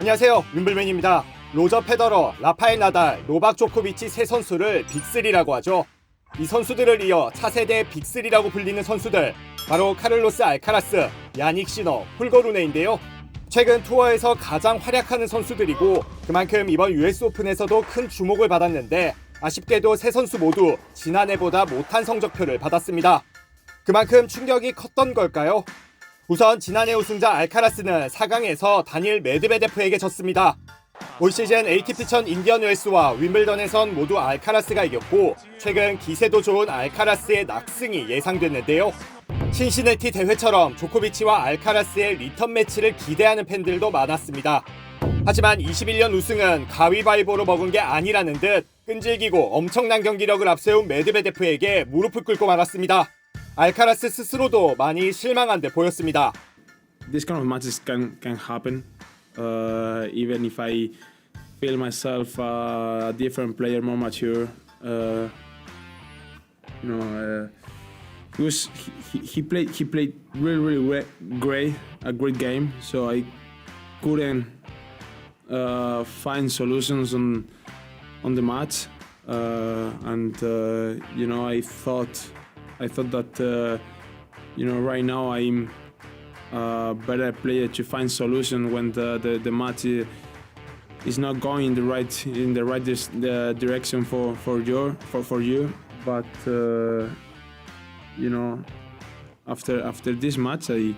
안녕하세요, 윈블맨입니다. 로저 페더러, 라파엘 나달, 노박 조코비치 세 선수를 빅3라고 하죠. 이 선수들을 이어 차세대 빅3라고 불리는 선수들, 바로 카를로스 알카라스, 야닉 시너, 홀거 루네인데요. 최근 투어에서 가장 활약하는 선수들이고 그만큼 이번 US 오픈에서도 큰 주목을 받았는데 아쉽게도 세 선수 모두 지난해보다 못한 성적표를 받았습니다. 그만큼 충격이 컸던 걸까요? 우선 지난해 우승자 알카라스는 4강에서 다닐 메드베데프에게 졌습니다. 올 시즌 ATP 1000 인디언 웰스와 윈블던에선 모두 알카라스가 이겼고 최근 기세도 좋은 알카라스의 낙승이 예상됐는데요. 신시내티 대회처럼 조코비치와 알카라스의 리턴 매치를 기대하는 팬들도 많았습니다. 하지만 21년 우승은 가위바위보로 먹은 게 아니라는 듯 끈질기고 엄청난 경기력을 앞세운 메드베데프에게 무릎을 꿇고 말았습니다. 알카라스 스스로도 많이 실망한 듯 보였습니다. This kind of matches can happen. Even if I feel myself a different player, more mature. He played really great, a great game. So I couldn't find solutions on the match, I thought that right now I'm a better player to find solution when the match is not going in the right direction for you. But after this match, I'm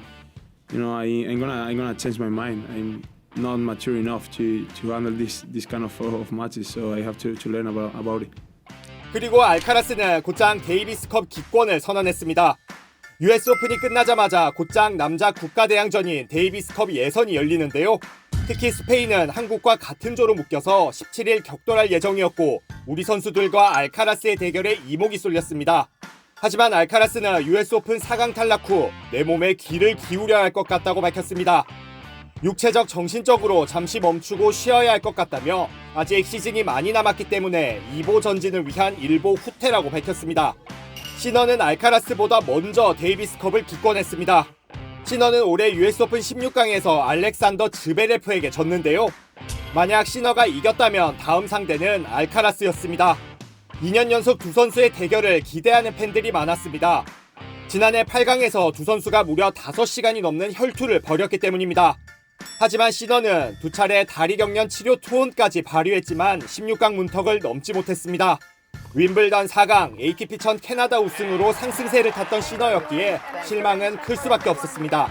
gonna change my mind. I'm not mature enough to handle this kind of matches, so I have to learn about it. 그리고 알카라스는 곧장 데이비스컵 기권을 선언했습니다. US 오픈이 끝나자마자 곧장 남자 국가대항전인 데이비스컵 예선이 열리는데요. 특히 스페인은 한국과 같은 조로 묶여서 17일 격돌할 예정이었고 우리 선수들과 알카라스의 대결에 이목이 쏠렸습니다. 하지만 알카라스는 US 오픈 4강 탈락 후 내 몸에 귀를 기울여야 할 것 같다고 밝혔습니다. 육체적, 정신적으로 잠시 멈추고 쉬어야 할 것 같다며 아직 시즌이 많이 남았기 때문에 2보 전진을 위한 1보 후퇴라고 밝혔습니다. 시너는 알카라스보다 먼저 데이비스컵을 기권했습니다. 시너는 올해 US 오픈 16강에서 알렉산더 즈베레프에게 졌는데요. 만약 시너가 이겼다면 다음 상대는 알카라스였습니다. 2년 연속 두 선수의 대결을 기대하는 팬들이 많았습니다. 지난해 8강에서 두 선수가 무려 5시간이 넘는 혈투를 벌였기 때문입니다. 하지만 시너는 두 차례 다리 경련 치료 투혼까지 발휘했지만 16강 문턱을 넘지 못했습니다. 윈블던 4강, ATP 1000 캐나다 우승으로 상승세를 탔던 시너였기에 실망은 클 수밖에 없었습니다.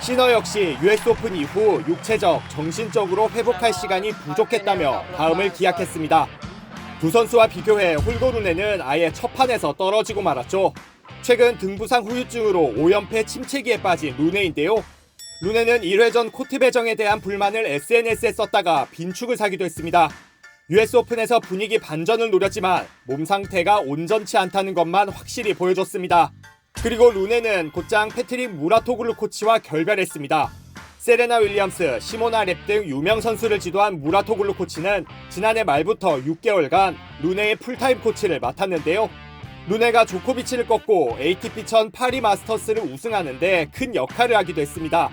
시너 역시 US 오픈 이후 육체적, 정신적으로 회복할 시간이 부족했다며 다음을 기약했습니다. 두 선수와 비교해 홀거 루네는 아예 첫 판에서 떨어지고 말았죠. 최근 등부상 후유증으로 5연패 침체기에 빠진 루네인데요. 루네는 1회전 코트 배정에 대한 불만을 SNS에 썼다가 빈축을 사기도 했습니다. US 오픈에서 분위기 반전을 노렸지만 몸 상태가 온전치 않다는 것만 확실히 보여줬습니다. 그리고 루네는 곧장 패트릭 무라토글루 코치와 결별했습니다. 세레나 윌리엄스, 시모나 렙 등 유명 선수를 지도한 무라토글루 코치는 지난해 말부터 6개월간 루네의 풀타임 코치를 맡았는데요. 루네가 조코비치를 꺾고 ATP 1000 파리 마스터스를 우승하는데 큰 역할을 하기도 했습니다.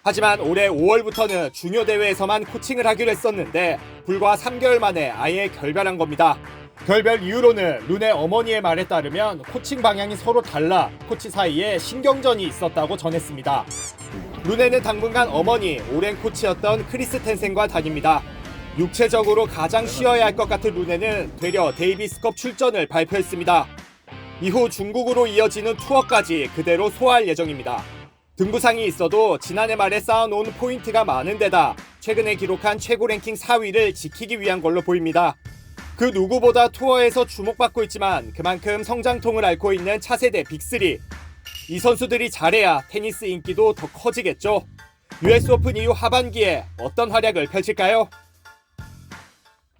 하지만 올해 5월부터는 중요 대회에서만 코칭을 하기로 했었는데 불과 3개월 만에 아예 결별한 겁니다. 결별 이유로는 루네 어머니의 말에 따르면 코칭 방향이 서로 달라 코치 사이에 신경전이 있었다고 전했습니다. 루네는 당분간 어머니, 오랜 코치였던 크리스텐센과 다닙니다. 육체적으로 가장 쉬어야 할 것 같은 루네는 되려 데이비스컵 출전을 발표했습니다. 이후 중국으로 이어지는 투어까지 그대로 소화할 예정입니다. 등부상이 있어도 지난해 말에 쌓아놓은 포인트가 많은 데다 최근에 기록한 최고 랭킹 4위를 지키기 위한 걸로 보입니다. 그 누구보다 투어에서 주목받고 있지만 그만큼 성장통을 앓고 있는 차세대 빅3. 이 선수들이 잘해야 테니스 인기도 더 커지겠죠. US 오픈 이후 하반기에 어떤 활약을 펼칠까요?